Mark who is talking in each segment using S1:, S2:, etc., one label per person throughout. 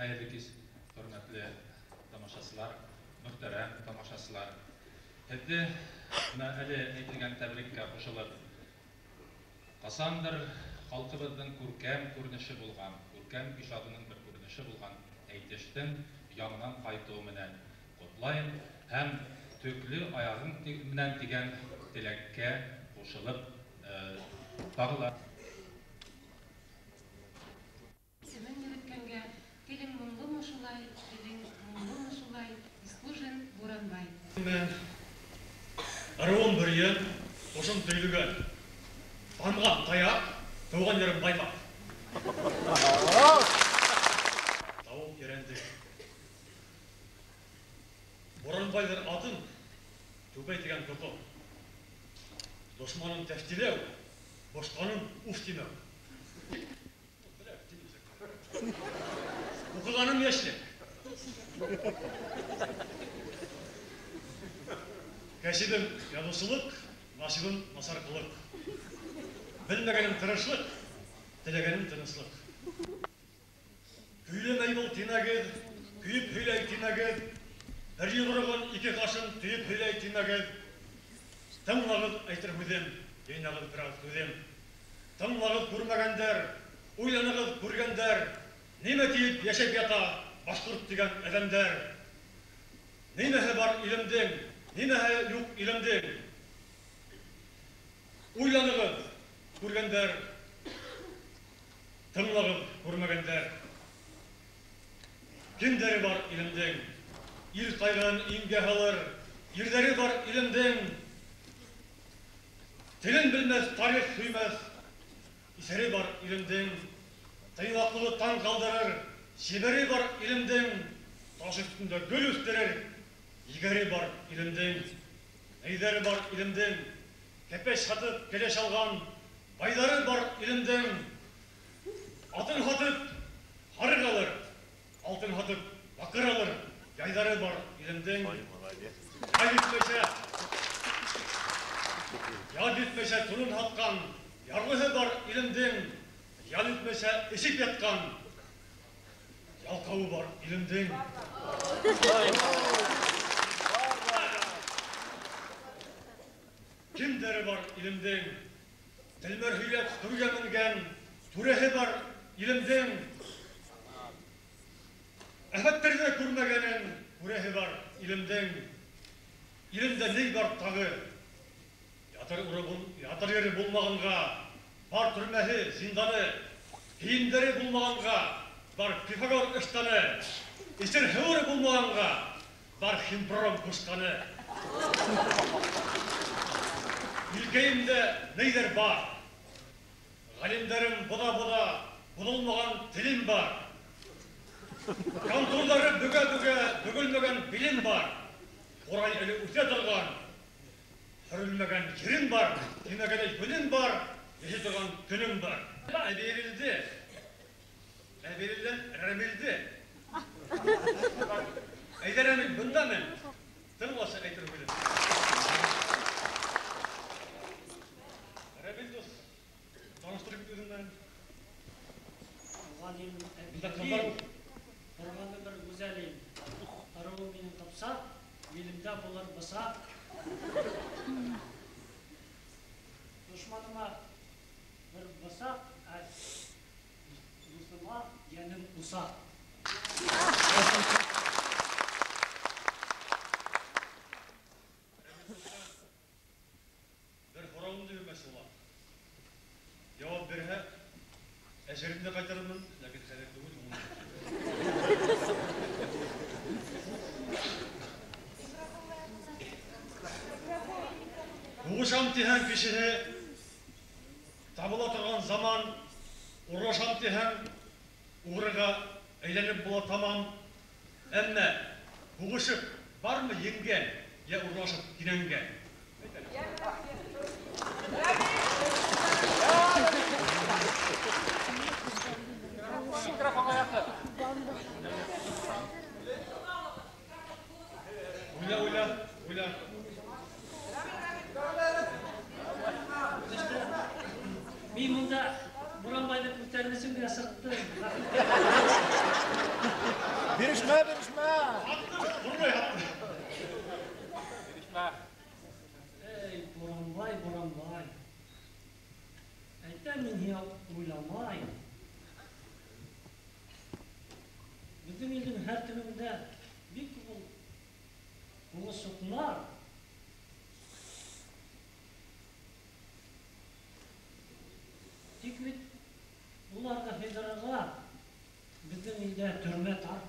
S1: Hayırlı kez, hürmetli tamaşasılar, muhterem tamaşasılar. Hepde buna әлі әйтілген тәбрикке қосылып, қасанdır халқыбыздың көркем көрініші болған, көркем ижадының бір көрініші болған әйтештің янынан қайтуы менен құтлайын һәм төклі аяғын менен тиген тілекке қосылып бағылар.
S2: Семен йөрөткәнгә килен моңлы шулай, килен моңлы шулай, Ислужин Буранбай.
S3: Аруын бір ел, ұшын түйілген, танған таяқ, туған ерім баймақ. Тауық еренді. Буранбайдыр атын, төбейтеген көпі. Досманын тәштілеу, бошқанын ұфтимеу. Оқығаным ешлік. Кәсібім ядусылық, насибім насарқылық. Білмегенім тырышлық, тілегенім тыныслық. Күйлемей бұл тинагед, күйіп хүйлей тинагед, бір үйғырығын ике қашын түйіп хүйлей тинагед. Тыңлағыз айтыр көдем, ейнағыз біраз көдем. Тыңлағыз көрмегендер, ойланығыз көргендер, неме тиіп ешеп ята башқұрт деген әдемдер. Немеhe бар илімдің, немеhe yok ilimдің. Ойланығыз көргендер, тыңлағыз көрмегендер. Кендері бар илімдің, ил қайған инге қалыр, ерлері бар илімдің. Тілін білмес, тарих сүймес, исері бар илімдің. Тайвақлығы таң қалдырыр, шебері бар илімдің. Таш үстінде гүл өстерер, егері бар илімдің. Нейдері бар илімдің. Кепеш хатып, келеш алған, байдары бар илімдің. Атын хатып, харық алыр, алтын хатып, бақыр алыр, яйдары бар илімдің. Яд етмесе тұрын хатқан, ярлығы бар илімдің. Ял етмесе есіп ятқан, ялқауы бар илімдің. Кемдері бар илімдің. Тілмер хүйлеп түрге мінген, түрехе бар илімдің. Әхеттерде көрмегенін, түрехе бар илімдің. Илімде ней бар тағы? Ятыр ері болмағанға, бар түрмәхі, зинданы, кейіндері болмағанға, бар Пифагор үштаны, естер хеуірі болмағанға, бар Химпром күшқаны. Үлкейімде нейдер бар, ғалимдерім бұда-бұда, бұдылмаған тілім бар. Контурлары бүге-бүге, бүгілмеген білім бар. Орай әлі өте тұрған, хүрілмеген жерім бар, демегені күнім бар, еші тұрған күнім бар. Әберілді, әберілден әрәмелді. Әйдерәмін бұнда мен, тың осы әйтір білім. Әрәмел дос, таныстырып өтудің мен.
S4: Тұрғаны бір өзәлейм. Арауы менің тапса, елімде болар бұса. Дұшманыма бір бұса, ұсыма енім ұса.
S3: Бір қорауымды өмесі олар. Жауап бере, әжерімді қайтарымын, ләкін қайректі өз мұны. Уғышам тиһән кешеһе, табыла тұрған заман, ұрлашам тиһән, уғырға әйленіп бола тамам. Әммә, уғышып бармы енген, я ұрлашып кененген? Ойла.
S4: Мен мұнда Буранбайды көтермесем де сыртты.
S5: Беришме, беришме.
S3: Бурмай атты.
S4: Ey Boranbay, Boranbay. Әйтәм мин һиңа уйламай. Безнең илнең һәр төбендә бик күп уңышсызлар. Тик бит уларга федералга безнең илдә төрмә тар.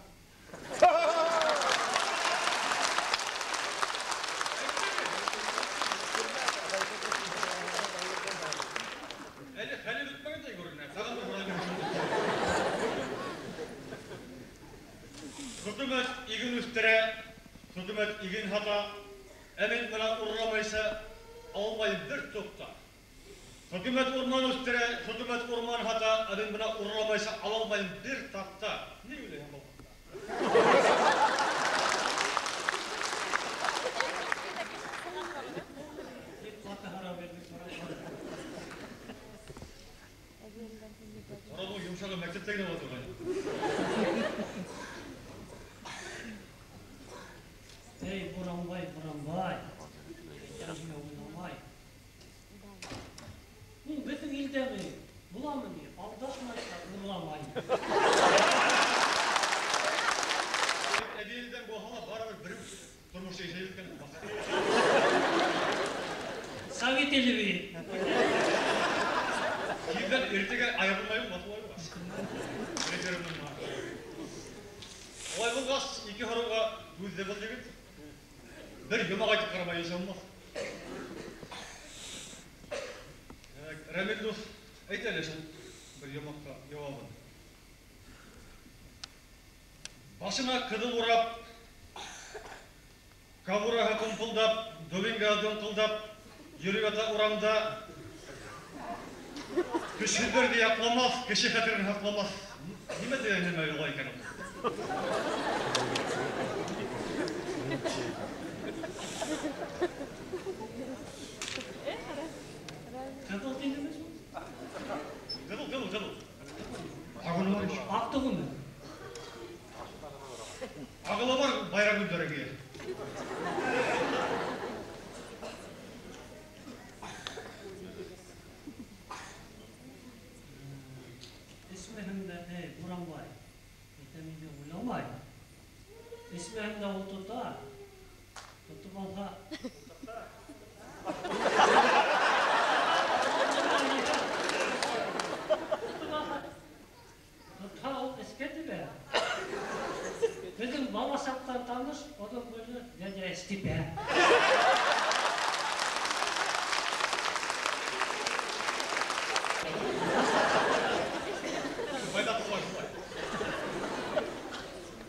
S3: Әле хәле бетмәгәндәй күренә. Тагын бер буран килеш. Хөкүмәт иген үстерә, хөкүмәт иген хата, әмин менә урламайса, алмай бер тукта. Хөкүмәт урман үстерә, хөкүмәт урман хата, әмин менә урламайса, алалмай бер такта. Ни уйлыйсың бу?
S4: Тик каты харап бердек сорай.
S3: Ораның йомшағы мәктептәге дә отырган.
S4: Ey Boranbay, Boranbay. Әйтәм һиңа уйламай. Мин безнең илдәме? Буламы ни? Алдашмайса урламай.
S3: Әбиелдән бохала барыбер бер тормыш яшәп киткән.
S4: Совет илеби.
S3: Кимдән иртәгә аерылмайым батулай бар. Резервның бар. Олай булгас, ике хорыга күздә бул егет. Бер йомак айтып карамай яшәмәс. Рамил дус, әйт әле шул бер йомакка җавабын. Башына кыдыл урап, кавураға кумпылдап, довинга донкылдап, йөреп ята урамда. Кешеләрне якламас, кеше хәтерен хакламас. Нимә дигән нәмә юлай икән ул?
S4: Кадал дидеңме?
S3: Кыдыл. Агылы бар.
S4: Актыгымы?
S3: Агылы бар байрам көндәренә.
S4: Исмәһендә, ey Boranbay. Әйтәм инде уйламай. Исмәһендә ул тота. Тотып алса. Тота ул эскәтибә. Безнең бала саптан таныш, одан böyle дядя Степа.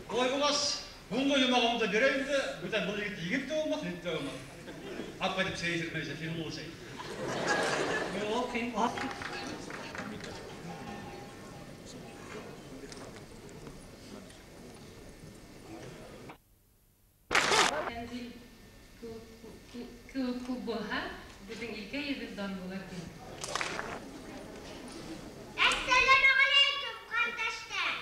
S4: Олай булгас, буңгы йомагымды берәйем дә, бүтән бу егет егет тә булмас, егет тә булмас. Апа дип сәйдермәйсә, син булсай. Ул кем ап?
S2: Әнзил күп булһа, безнең илгә йөҙөп дан булыр ди.
S6: Әссәламәгаләйкүм, кардәштәр!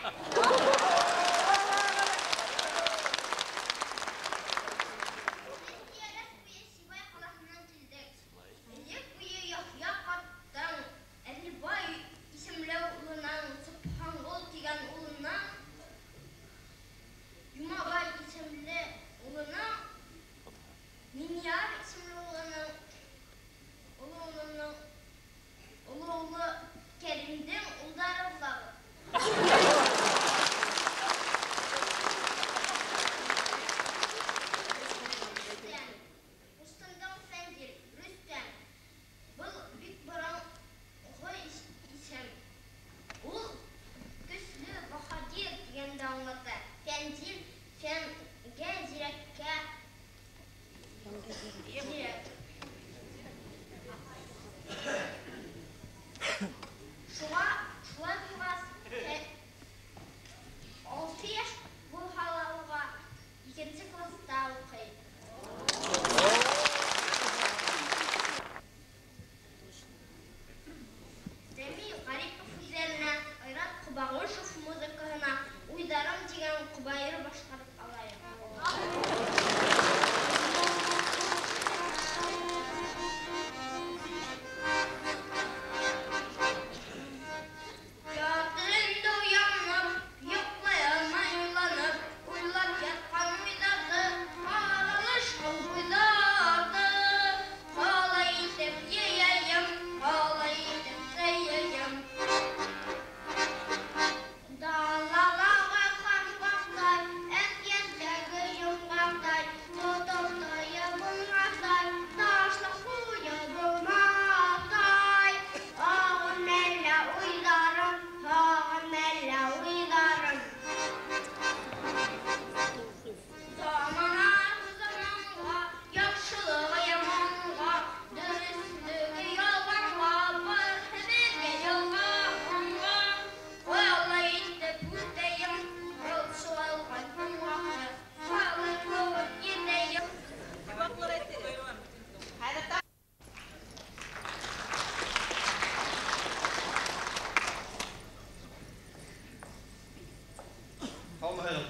S5: Михаил.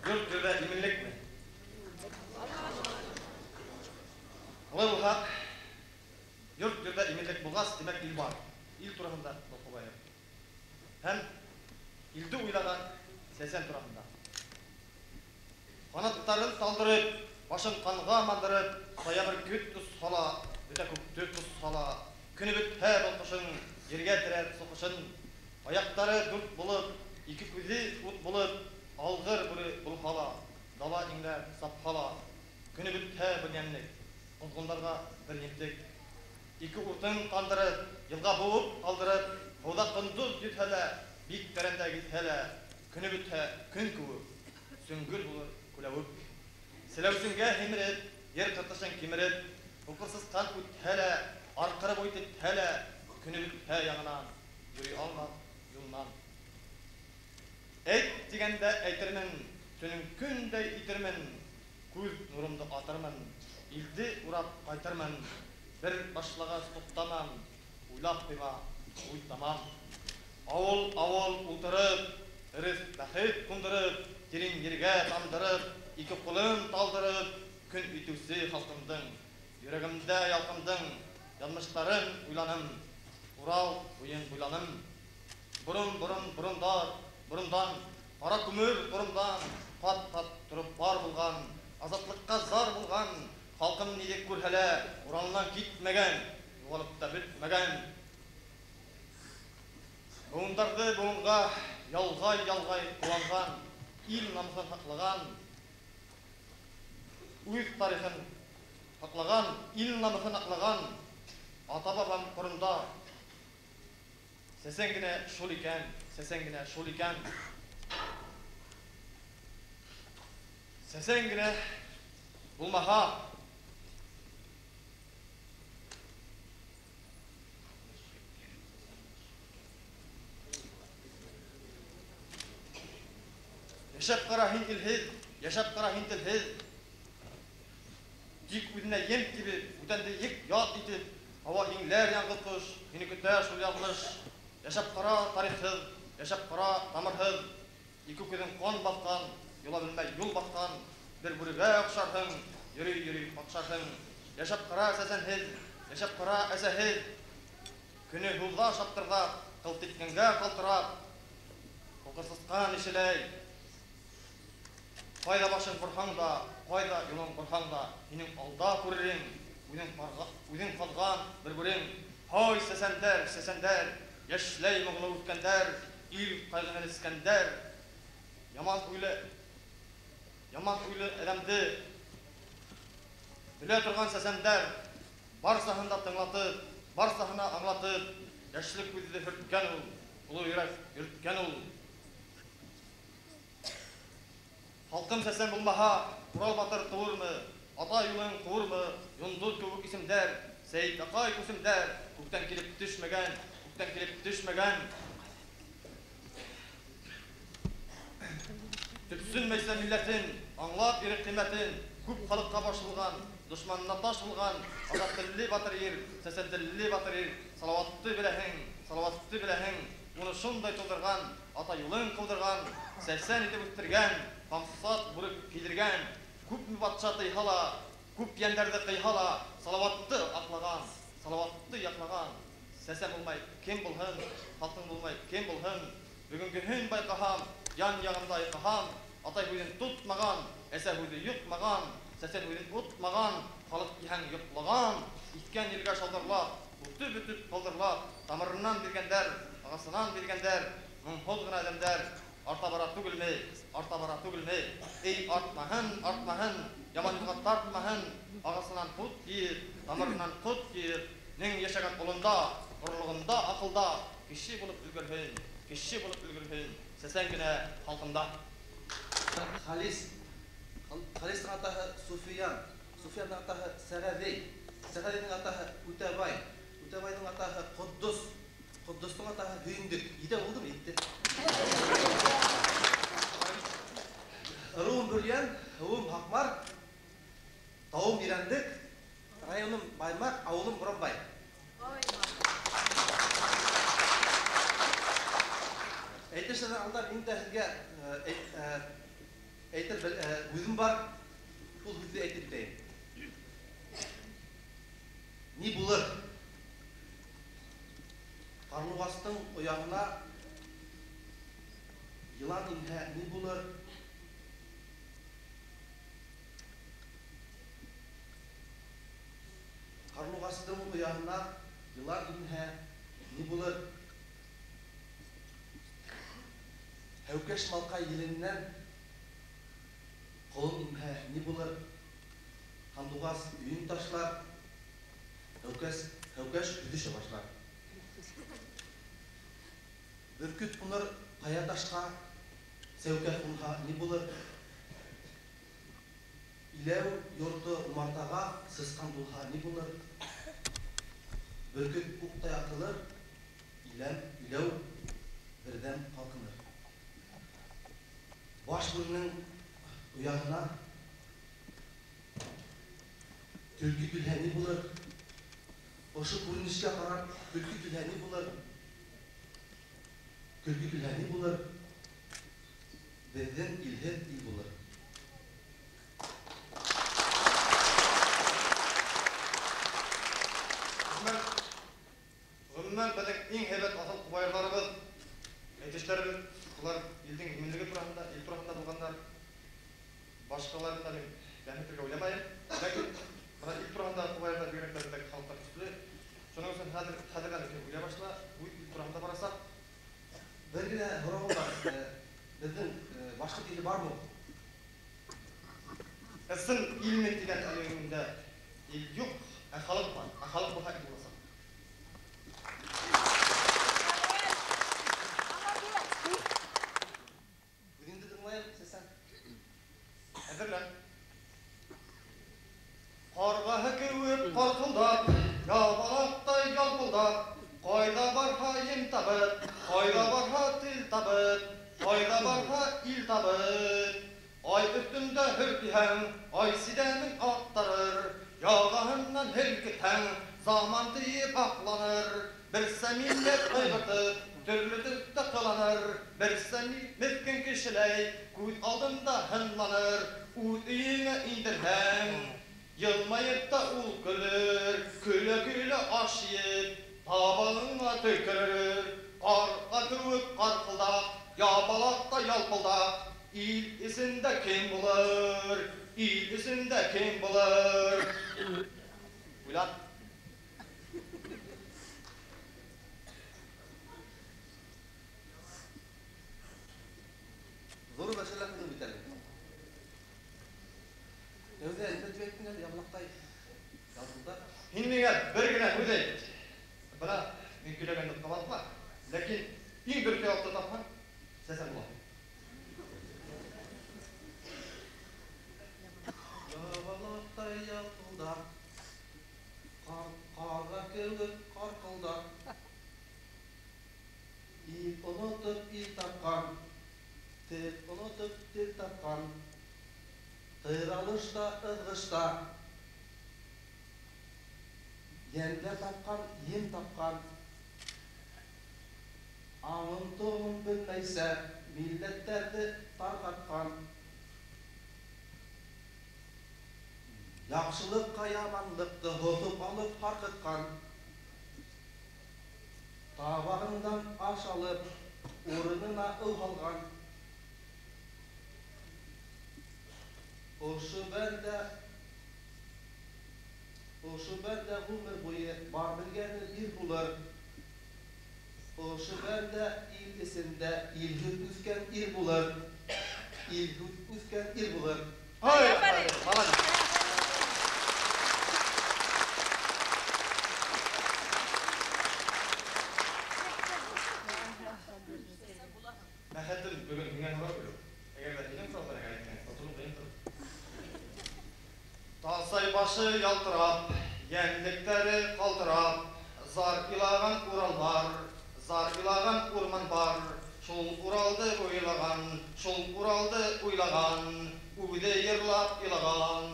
S5: Yurt yurda iminlik mi? Olay bulsa, yurt yurda iminlik bulğaz demek il var. İl turağında okubayım. Hem ildi uylagan sesen turağında. Kanatların saldırıp, başın kanıga mandırıp, saya bir küt tuz sala, öte küt tuz sala, günü büt her olkuşun, yerge direr sokuşun, ayakları durt bulup, iki küzi ut bulup, algır bul hala, dala inler sap hala, günü büt her bir yemlik, kuzgunlarga bir yemlik, iki urtun kandırıp, yılga boğup kaldırıp, oda kunduz yüt hele, bik derende git hele, günü büt her gün kuvur, süngül bulur, kulavuk. Silevsinge hemirip, yer kırtışın kemirip, hukursuz kan üt hele, arkara boyut et hele, günü büt her yanından, yürü almak yolundan. Eit degende eytirmin, tünün künde itirmin, көз нұрымды атырмын, илді ұрап қайтырмын, бір башлыға тоқтамам, ойлап қойма, ойттамам. Ауыл ұлтырып, іріс бәхет құндырып, терең ерге тамдырып, екі қолын талдырып, күн үтусі халқымдың, жүрегімді ялқымдың, янмыштарын ойланым, Урал ойын ойланым. Бұрындан, қара күмір бұрындан, пат-пат тұрып бар болған, азатлыққа зар болған, халқым недек көрхәлі, Уралынан кетмеген, жоғалып та бітмеген. Буындарды буынға ялғай қуанған, ил намысын хақлаған, өз тарихын хақлаған, ил намысын хақлаған, ата-бабам құрында, сәсенгіне шол екен, Сәсенгіне болмаға Yaşap qara hintilhiz Dik udina yem gibi Udanda yek yat itib Hava ingler yangıtmış Yeni kütler şul yanlış Yaşap qara tarihsiz Yaşap qara tamirsiz İki küdün kon baktan Yola bilmey yol baktan Bir bürüge okşartın Yürü bakşartın Yaşap qara sesenhiz Yaşap qara esehiz Күні hulda şaptırda Kılт etkenge kaltırap Kokırsızkan işiley Qayda başın qurxanda, qayda yolun qurxanda, Menin alda көрерің, Өзің қалған bir көрің. Hay sesender, Yaşlay мұғылы өткендер, Il qayğını iskender, Yaman öyle edemdi, Bile тұрған sesender, Бар sahında tыңlatып, Бар sahına anlatıp, Yaşlı көзді hürtken ol, Ulu yürek yürtken ol. Halkım sesen bulmaha, Ural Batır tuğur mu, Ata yolun kuğur mu, Yunduz kövük isimler, Seyit Akay küsimler, Kökten kelip düşmegen. Tüpsünmeyse milletin, Anlap eri kıymetin, Küp kalıkka başılgan, Düşmanına taş bulgan, Azat dilli batır yer, Sesen dilli batır yer, Salavatlı bilehin, Onu şunday tuldurgan, Ata yolun kıldırgan, Sesen edip üstürgen, Kamsat bürüp kedirgen, Küp mübatça tıyhala, Küp yenlerde kıyhala, Salavatlı yaklagan, Sesen olmay kim bulhın, Halkın bulmay kim bulhın, Bugünkü hün baykaham, Yan yağımda ayıkaham, Atay hüydün tutmagan, Ese hüydy yutmagan, Sesen hüydün utmagan, Halık ihan yuklagan, İtken yelge şaldırlap, Ütüp kaldırlap, Tamırından bilgender, Ağasından bilgender, Münhol gına edemder, Arta bara tügülmey, Ey artmahın, Yaman yılgat tartmahın, Ağasından kut giyir, Tamırından kut giyir, Nen yaşagan olunda, Urluğunda, akılda, Kişi bulup ülgürhün, Sesen güne halkında.
S7: Халистың атағы Суфиян, Суфиянның атағы Сәғәдей, Сәғәдейдің атағы Үтәбай, Үтәбайдың атағы Құддус, Құддустың атағы Хүйіндік. Иде oldu mu? İtti. Ruhum Büryen, Ruhum Hakmar, Tağım İrendik, Rayonum Baymak, Avulum Buranbay. Eyti Әйтештерден алда мин дә сезгә әйтер үзем бар. Ул үзне әйтеп бирәм. Ни булыр? Карлугастың оягына йылан инһә ни булыр? Карлугастың оягына йылан инһә ни булыр? Хәүкәш малкай еленнән колын инһә ни булыр? Кандугас өйен ташлар. Хәүкәш үзе башлар. Бөркет куныр кая ташка, сәүкә кунга ни булыр? Иләү йорты умартага сыскан булга ни булыр? Бөркет уктай атылыр, иләү бердән калкыныр. Баш бүренең уягына төлке килһә ни булыр? Ошо күренешкә карап, төлке килһә ни булыр? Көлке килһә ни булыр? Бездән илһеҙ ил булыр.
S5: Гомумән безнең иң һәйбәт асыл кубайларыбыз, әйтешләребез, булар илдең иминлеге турында, ил турында булганнар. Башкаларын да мин бәхетлегә уйламайм. Ләкин бу ил турында кубайлар бигрәк халыклар төсле. Шуның өчен хәзердән уйлай башла, бу ил турында барасак, бер генә һорау бар. Безнең башка теле бармы? Ысын илме дигән әлегендә ил юк, халык бар. Халык булса ил булса.
S7: Бүгенде тыңлайык сесән.
S5: Хәзерлән. Карга кеүеп каркылдап, ябалактай ялпылдап, кайда барха ем табып, кайда барха тел табып, кайда барха ил табып. Ай өстендә хөртиһәң, ай сидәнең аттарыр, ягаһыннан һелкетһәң, заман тиеп акланыр. Берсе милләт кайгыртып, төрле төстә кыланыр, берсе мескин кешеләй, күз алдында һынланыр. Үз өеңә индерһәң, йылмаеп та ул көлөр, көлә-көлә аш йеп, табаныңа төкерер. Карга кеүек каркылдап, ябалакта ялпылдап, ил исендә кем булыр, ил исендә кем булыр. Уйлап.
S7: Зур мәсьәләне битәр. Әүдә әйтеп әйткәндә ябалактай язылды.
S5: Һин миңа бер генә һүз әйт. Бана мин көйләгәнне кабатма. Ләкин иң бер җавапты тапмам. Сәсән була.
S7: Ябалактай ялпылдап, карга кеүек каркылдап, ил онотып ил тапкан, тел онотып тел тапкан, тыралышта ызгышта, йәндә тапкан, ем тапкан, аңын тоңын белмәйсә, милләттәрде таркаткан, яхшылыкка яманлыкты һотып алып харкыткан, табагындан аш алып, урынына ыл алган. Ошо бәндә гомер буе бар белгәне ир булыр. Ошо бәндә ил исендә илһүз үскән ир булыр. Илһүз үскән ир булыр.
S5: Ай, молодец. Мәхәттен бүген миңа һорау бирү. Әгәр дә һинең сораудан әйтсәң, отылу кыен түгел. Тасай башы ялтырап, йәнлектәре калтырап, зар илаган Урал бар, зар илаган урман бар. Шул Уралды уйлаган, шул Уралды уйлаган, үде йырлап илаган.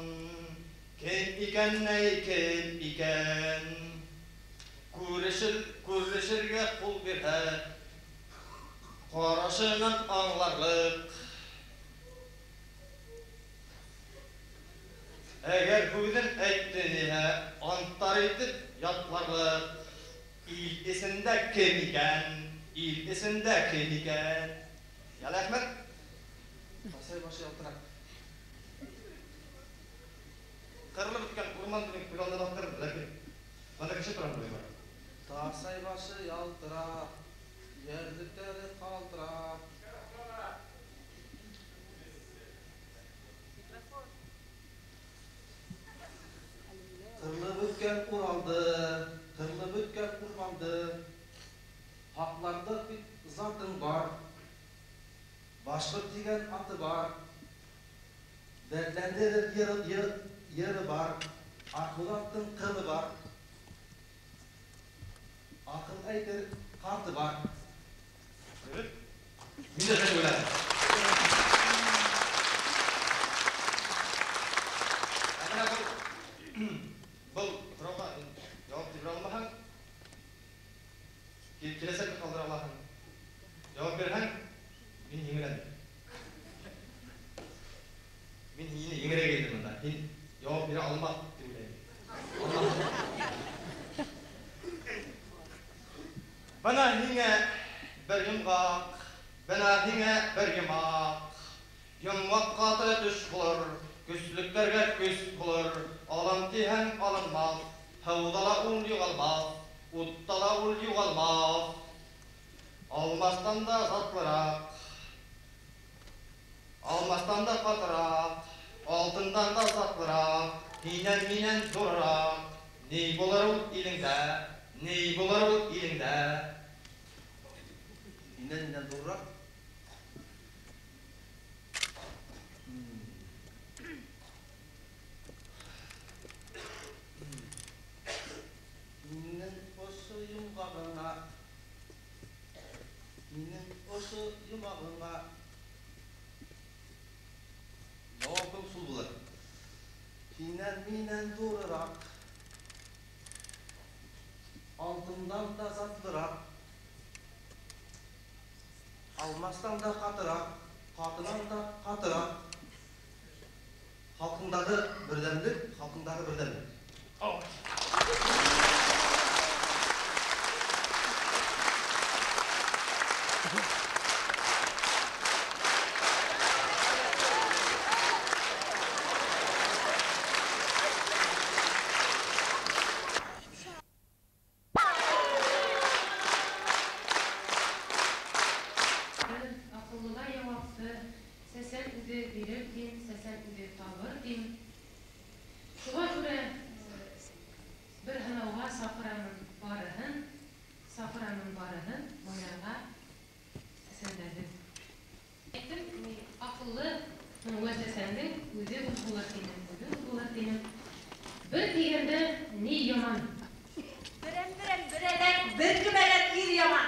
S5: Кем икән, кем икән? Күрешергә кул бирһә, Qarashından аңларлык. Әгәр бүген әйттене антар итеп ятларлык. İl esində kim ikən, il esində kim ikən. Ял Әхмәт. Басай башы ялтырак. Кырылып беткән урман белән пландан аттырып, ләкин анда кеше торам булмый.
S7: Тасай башы ялтырап, ерлектәре калтырап. Кырылып үткән Уралды, кырылып үткән Урманды. Хакларда бит затың бар. Башкорт дигән аты бар. Дәртләндерер йыры бар. Акылаттың кылы бар. Акыл әйтер карты бар.
S5: Мин дә шулай уйлыйм. Бұл сұрауға жауап бере алмасаң, келесі қалдыра аласың. Жауап берсең, мен еңірәдім. Мен еңірек едім мұнда. Сен жауап бере алмақ деп ойлаймын. Бана һиңә бір йомғақ, бана һиңә бір йомақ. Йомғаққа төш булыр, көсліктерге көз булыр. Алан тиһәң алынмас, һаудала ул югалмас, уттала ул югалмас. Алмастан да затлырак, алмастан да катырак, алтындан да затлырак, һинән минән зуррак. Ни булыр ул илеңдә, ни булыр ул илеңдә.
S7: Һинән минән зуррак. Минең ошо йомагыңа җавабым шул булыр. Һинән минән зуррак, алтындан да затлырак, алмастан да катырак, катынан да катырак. Халкыңдагы бердәмлек, халкыңдагы бердәмлек.
S2: Akıllılar yavaktı, sesen üde verirdim, sesen üde tavırdım. Şuna göre bir hanava safiramın barıhın, moynağa sesenlerdim. Ettim, akıllı ve sesendim, üde bular dedim. Bir degende ne yaman?
S6: Birelek, bir kümelek ir yaman.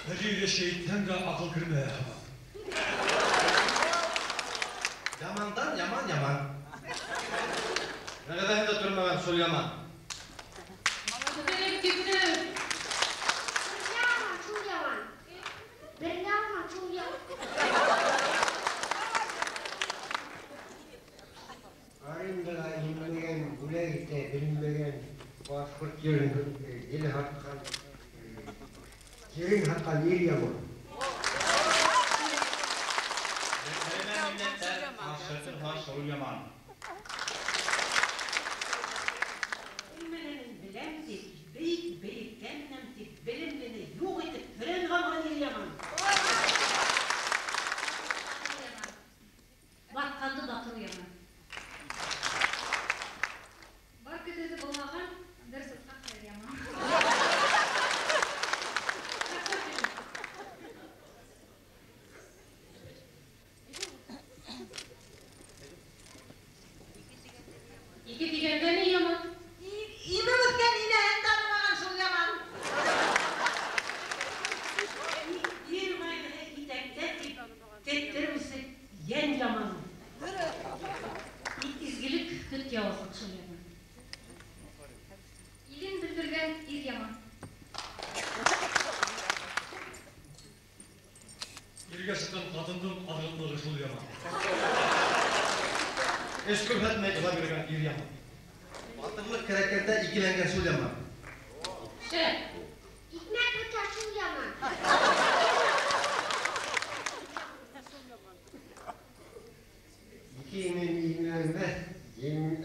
S3: Hacı şeytan da akıl kırmaya.
S7: Yamandan yaman yaman.
S5: Ne kadar hem de durmadan sol yaman.
S2: Tüpürük tüpürük.
S6: Çok yaman. Bir yaman, çok yaman.
S8: Arındılar bilmegen, Güleyte bilmegen, Bozkurt yerin, il hakkan, yerin hakkan yer yaman.
S5: Hemen milletten aşırtın ha sol yaman.
S9: Bilmenenin bilemdik, beyik demlemdik, bilimleni yok edip, fren kalman yer yaman. Vatkandı batır yaman.
S2: Var kötüsü bulmağın, ders ıslak ver yaman. İki degende ne yaman?
S9: İmi ötken yine en tanımagan şol yaman. Bir mayını itekte tettirmesi yen yaman.
S2: İlk izgilik küt yavuzluk şol yaman. İlin bildirgen ir yaman.
S3: Үйге шыққан қатындың адалдығы шул яман.
S5: Эш көрсетмей жылап берген ир яман. Батырлық кереккенде икеленген шул яман.
S6: Икмәк бөтә шул яман.
S8: İki imin ilgilenmez, yemin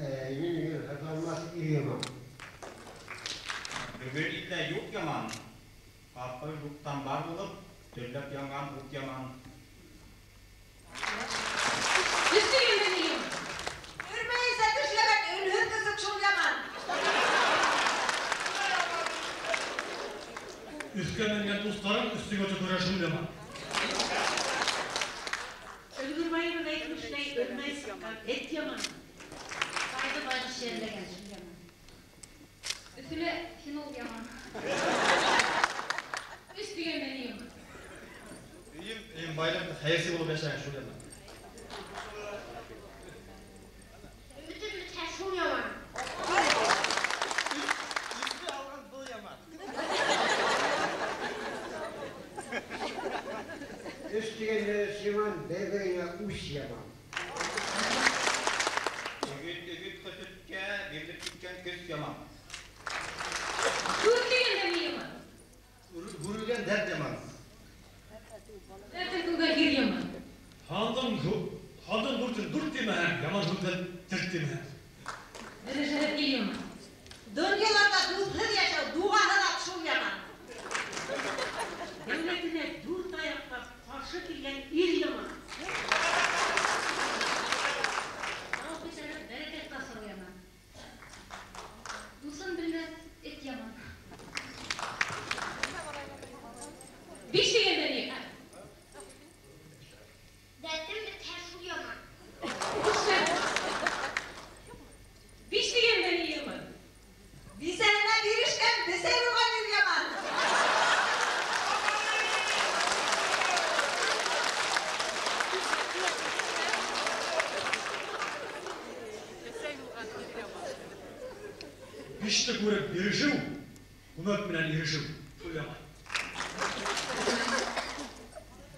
S8: kazanmaz iri yaman.
S4: Бүгін итті юк яман. Қапы юктан бар болып, төрлеп яңған ұт яман.
S9: Üstüne miyim? Ürmeyi satışlamak ünhür kızık şul yaman.
S3: Üstке менген туыстарың үстіңе төкөрө шул яман.
S9: Öldürmeyi aytmışlay ölmey sıkan et yaman.
S2: Кайды байғыш жерлеген шул яман. Үсілі фенол яман. Üstüne miyim?
S5: Үйім байлықты хайырсы болып яшаған шул яман.
S6: Bütün bötə şul yaman.
S5: Üstü alған бұл яман.
S8: Üstüne yaman, bebeğine uç yaman.
S4: Үгіт көсітке, беріліп кеткен көз яман.
S9: Üstüne miyim?
S5: Бүрілген дәрт яман.
S9: Nerede kuga gir yaman?
S3: Хандың дүрт демәһәң, яман жүлден тірт демәһәң.
S9: Dereceler geliyor mu?
S10: Döngelarda duhur yaşa, duha halat şul yaman.
S9: Devletine durt ayakta karşı gelen ir yaman.
S2: Ал бисәле бәрәкәт касыр яман. Дусын белмәс эт яман.
S9: Bir şey geliyor.
S6: Dərdim bötə şul yaman.
S9: Bir şey geliyor mu?
S10: Bizene birişten bize yuvanır yaman.
S3: Бишті көріп берішіу, көмек менен ерішіу. Шул яман.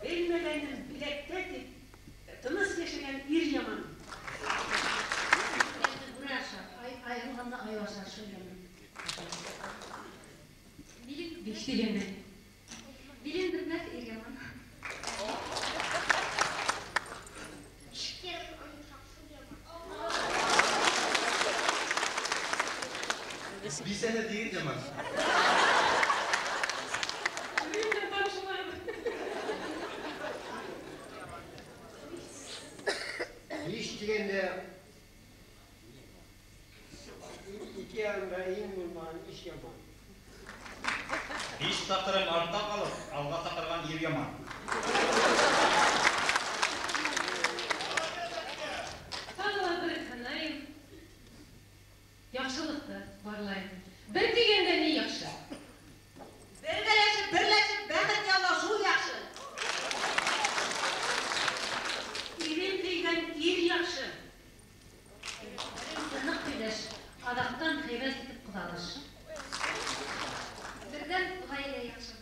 S9: Bilmemenin bilektedir. Tınız yaşayan ir yaman.
S2: Енді buraya aşağı, ayrılғанда ай aşağı şul яман.
S9: Bir şey geliyor.
S2: Билен білмәс ир яман.
S6: Şükür oyuncaq şul yaman.
S5: Bir sene değil yaman.
S9: Benimle tanışmadı.
S8: Hiç diyende iki yanında in bulman iş yaman.
S4: Беш тақырын артта қалып, алға тақырған ер яман.
S9: Sağlığı kanayım. Yaxşılıqdır, barlayın. Bir degende ne yaxşı?
S10: Birleşip bəxət yalla şul yaxşı.
S9: İrim deygen ir yaxşı.
S2: Tırnaq birləş, adaqdan xeybət etib qudalış. Birdən ғайlə yaxşı.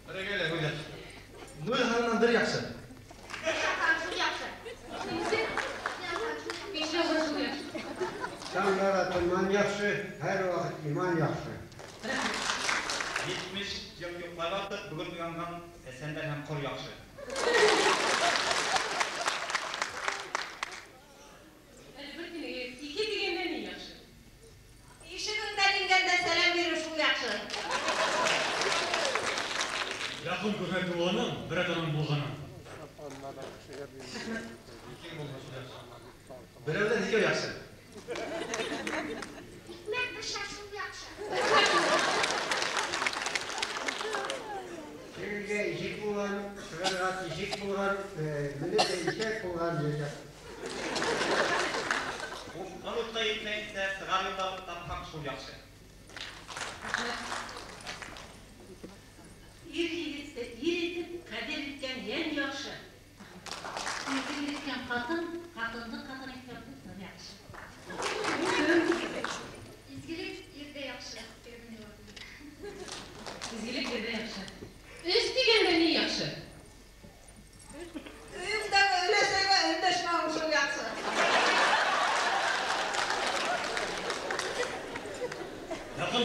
S5: Бірегелі көйлер. Нөл ханынан бір яқшы.
S6: Yaşaqan şul yaxşı.
S2: Beşə vuruşul yaxşı.
S8: Sen yaratılman yakşı, her vakit iman yakşı.
S4: 70 жыл ұйықлап атып, бүгін ұянған сендер hem құр яқшы.
S9: Bir dinege, iki degende ne yaxşı?
S10: İşiğinden ingende selam verir şul yaxşı.
S3: Жақын көрмек болғанын, бір атаның болғанын.
S5: Біреуден неге яқшы?
S6: Икмәк бötə şul yaxşı.
S8: Sürüge işik bulan, sırgat işik bulan, millet de işek bulan diyecek.
S4: Ұлықта етмейді, сығар елдауы тапқан шул яқшы.
S9: Ir yigitse, ir etip, kader etken yen yaxşı.
S2: Sevgili etken qатын, қатынды қатын etken qızdır yaxşı. İzgilik irde yaxşı.
S9: İzgilik yerde yaxşı.
S2: Üstü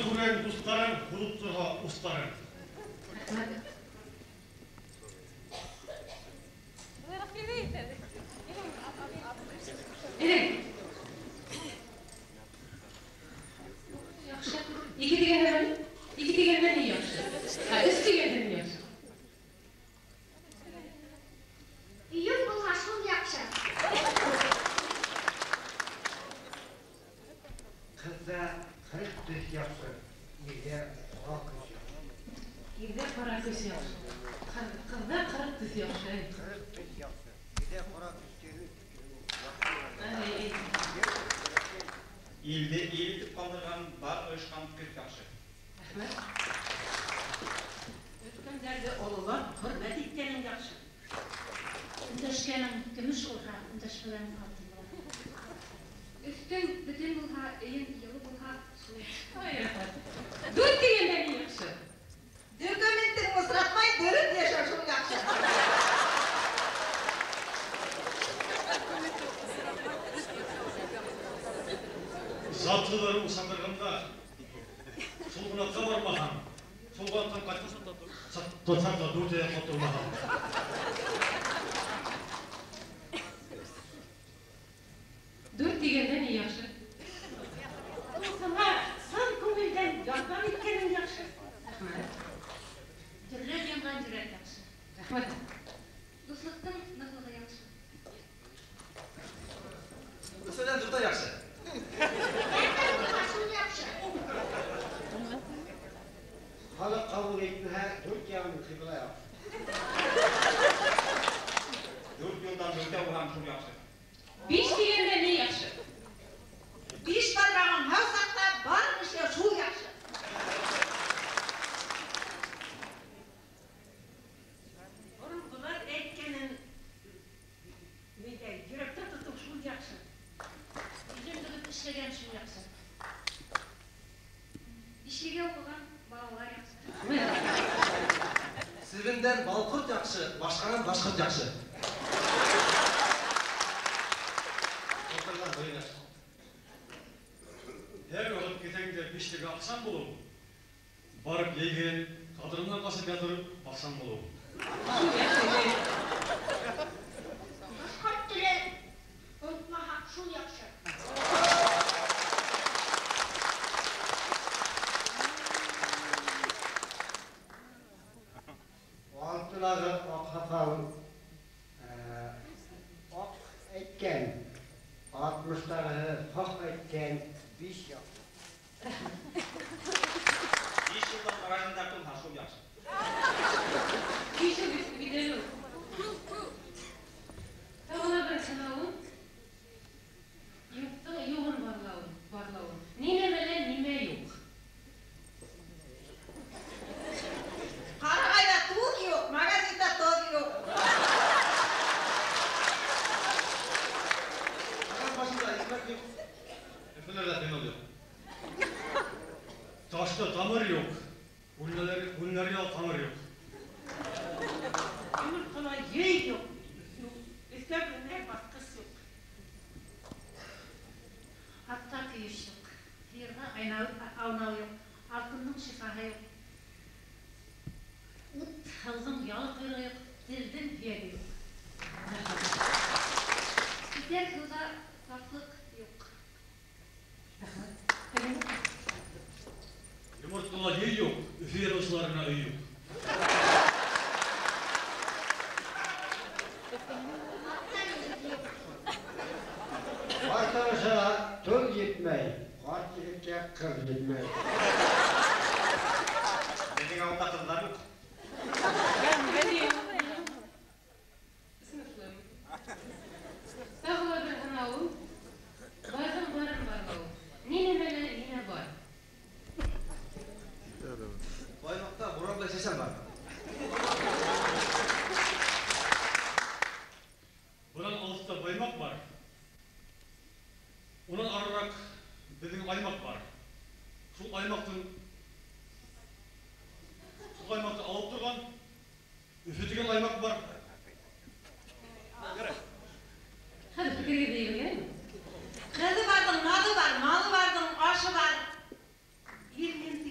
S3: күрән дустарың, кудып тұрға устарың.
S9: Yaxşı. İki degenden iyi yaxşı. Ha, üç degenden iyi yaxşı.
S6: Үйім бұл ашыл яқшы.
S8: Kızda kırık düz yapsın. Yine o kız yok.
S9: Girde para köşe yaxşı. Kızda kırık düz yaxşı.
S8: Kırık düz yapsın. Yine o düzgünü
S9: Ay,
S5: Илде елітіп қалдырған бар ұйышқан көз жақшы.
S9: Rahmet. Ötkənlərdə olular, hürmət etkənin yaxşı.
S2: Ündəşkənin gümüş olha, ündəşkələrin altın olha. Üstün bütün olha, eyін yılı olha, suyu.
S9: Ay, rahmet. Dört degenden iyi yaxşı.
S10: Dökümentin ısratmay dörüp yaşar şu yakşı.
S3: Затлыларын сандырғанда, сол қонаққа бармаған, сол қонақтан қайтып саттансам да дөте аяққа тұрмаған.
S9: Dört degenden iyi yaxşı. Sana san көңілден yardım etkənin yaxşı. Rahmet.
S2: Түрлі жанған жүрек жақсы.
S9: Rahmet.
S2: Дуслықтың нығлығы жақсы.
S5: Сөзден жұрта жақшы.
S6: Бұл ашыл яқшы.
S8: Халық қабыл етмеге төрт жағын қибла yapsın.
S5: Dört yıldan dörtte olған çok жақшы.
S9: Beş degenden iyi yaxşı.
S10: Biş barmağın havsakta barmış ya şu yakşı.
S9: Bunlar etkənin yürekte tutup şu yaxşı.
S2: Üzüm дүгіп ішілген шу жақсы. Işlige оқыған балалар жақсы.
S7: Сізбенден балқұрт жақшы, башқанан башқұрт жақшы. Отырған ойын жақшы.
S3: Her vakit кетеңде бештегі ақсан болу. Барып еген, қадырынан қасып ятырып, бақсан болу.
S6: Башқұрт тілі ұнтмаға шул яқшы.
S8: Altıları ok hafalım. Ok etken. 60'ları tok etken. Biş yapsın.
S5: 5 жылдан магазин тартым хашыл жақшы.
S9: Кеше видео. Тағылардың сынауын, yoğun varlауын. Неме белен, неме yok.
S10: Karagayda tuğ yok, magazinde toz yok.
S7: Ағам башында ekmek yok. Öpülerde ben oluyor.
S3: Taşta tamır yok. Bunları tamır yok.
S9: Yumurtala yey yok. Üstlerinde baskıs yok.
S2: Hatta kүйіш жоқ. Қиырға аунау жоқ. Алтынның шифаһы жоқ. Қылдың ұялы құйрығы жоқ. Ділдің түйегі жоқ. Бітер қылда сафлық жоқ.
S3: Yumurtluğa yer yok. Üfeyer olsalarına öy yok.
S8: Arkadaşa tol yetmey. Partilikte kız yetmey.
S5: Біздің ауылда қыздар жоқ.
S9: Sınıflarım. Tağılардың сынауын, бардың барын барлауын. Нене белен, нене бар.
S7: Байлықта борандай шешен бар.
S3: Bunun altında baymak var. Onun ararak bizim aymak var. Şu aymakta alıp durgan, üfetigen aymak var.
S9: Hadi fikirge deyilgen mi?
S10: Kızı vardın, malı var, malı vardın, aşı var.
S9: Елмен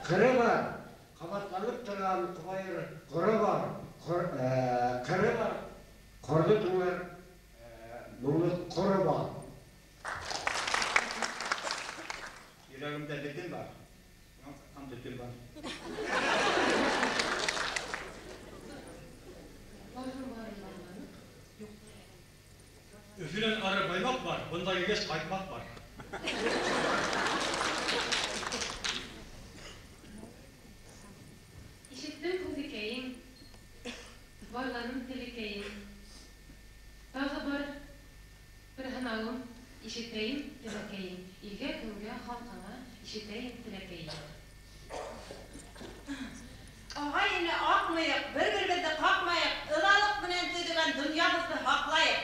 S8: Kırı var. Kabatlanıp duran koyur. Kırı var. Kırı var. Kordu tınlar. Bunu kuru var.
S7: Yüreğimde bedel var. Tam düdül var.
S3: Üfülen arı baymak var, bunda geç kaytmak var.
S2: İşittim bu hikayeyin, varların tilikeyin. Dağı bir hanağım, işiteyim tilekeyim. İlge künge halkana, işiteyim tilekeyim.
S10: Ağa yine akmayıp, bir-birimizi kakmayıp, ılalık bilen tüdügen dünyamızı haklayıp.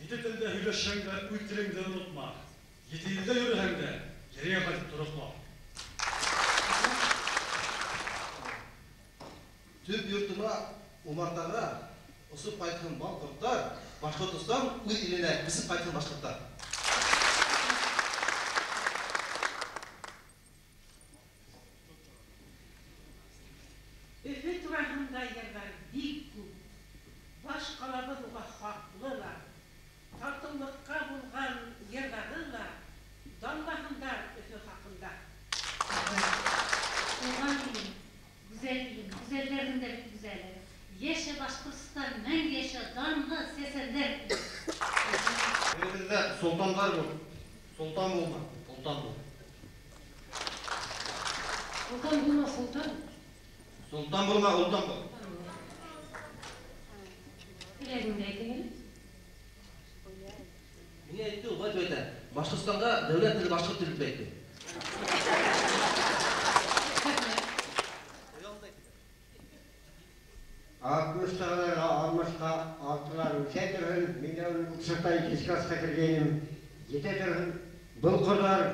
S3: Yedi dilde hüleşen de, üç dilinde unutma. Yedi ilde yürühen de, geriye kalıp durutma.
S7: Tüp yurtuna, umarlara, usup kaytın bal kurtlar, başka tutsam, uy iline, kısıp kaytın başkırtlar.
S9: Üfü turahında yerler dik bu. Başkaları da haklılar. Tartımlıkka bulgan yerlerler. Dallahında üfü hakkında.
S2: Oğlan bilim, güzel bilim, güzellerin de güzelleri. Yeşe Başkırstan, men yeşe danlı sesender.
S5: Elimizde sultanlar bul. Sultan bulma, sultan bul.
S2: Sultan bulma sultan.
S5: Sultan bulma, sultan bul.
S2: Bileğindeydi gelin.
S7: Niye etti o var böyle? Başkırstan'da devlet dili başkırt dili bekliyor.
S8: Altmıştalara, almışta, altılar, üçedirhin, milyonun sırtay keskas kirgenim, yetedirhin, bulkurlar,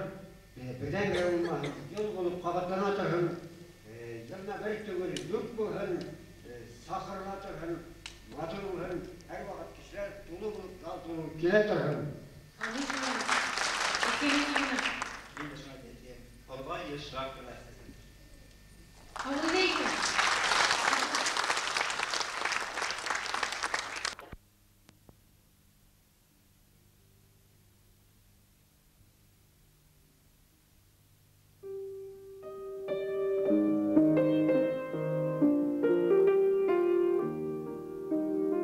S8: birden bir olma, yol bulup kabatlanatırhin, yılına bir tügül, yurt bulhin, sakırlatırhin, matulurhin, her vakit kişiler dolu bulup kaltılıp kiletirhin.
S2: Anlayın. Ekenin yanına.
S7: Kolay yaşlar